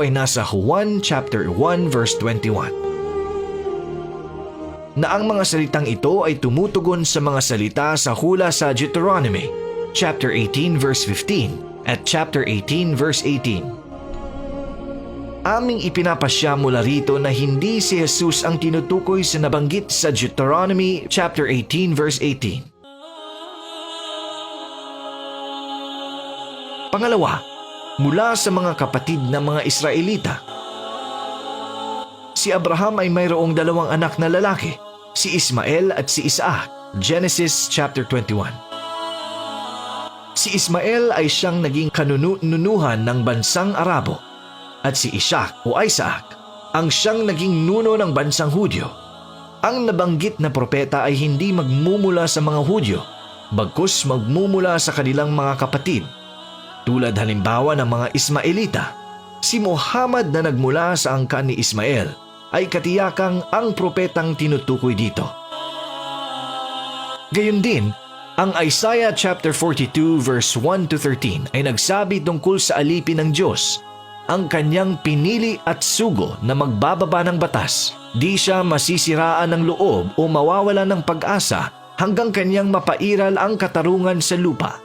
ay nasa Juan chapter 1 verse 21. Na ang mga salitang ito ay tumutugon sa mga salita sa hula sa Deuteronomy chapter 18 verse 15 at chapter 18 verse 18. Aming ipinapasya mula rito na hindi si Jesus ang tinutukoy sa nabanggit sa Deuteronomy chapter 18 verse 18. Pangalawa, mula sa mga kapatid ng mga Israelita. Si Abraham ay mayroong dalawang anak na lalaki, si Ismael at si Isaac, Genesis chapter 21. Si Ismael ay siyang naging kanunuhan ng bansang Arabo at si Ishak o Isaac ang siyang naging nuno ng bansang Hudyo. Ang nabanggit na propeta ay hindi magmumula sa mga Hudyo, bagkus magmumula sa kanilang mga kapatid. Tulad halimbawa ng mga Ismaelita, si Muhammad na nagmula sa angkan ni Ismael ay katiyakang ang propetang tinutukoy dito. Gayun din, ang Isaiah chapter 42 verse 1 to 13 ay nagsabi tungkol sa alipin ng Diyos, ang kanyang pinili at sugo na magbababa ng batas. Di siya masisiraan ng loob o mawawala ng pag-asa hanggang kanyang mapairal ang katarungan sa lupa.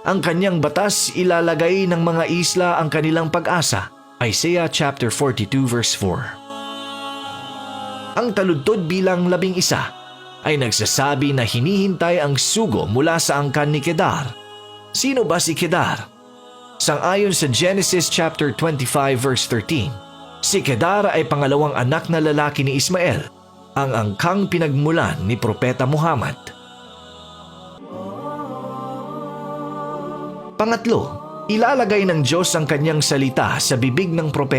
Ang kanyang batas ilalagay ng mga isla ang kanilang pag-asa. Isaiah chapter 42 verse 4. Ang taludtod bilang 11 ay nagsasabi na hinihintay ang sugo mula sa angkan ni Kedar. Sino ba si Kedar? Sang-ayon sa Genesis chapter 25 verse 13, si Kedar ay pangalawang anak na lalaki ni Ismael, ang angkang pinagmulan ni Propeta Muhammad. Pangatlo, ilalagay ng Diyos ang kanyang salita sa bibig ng propeta.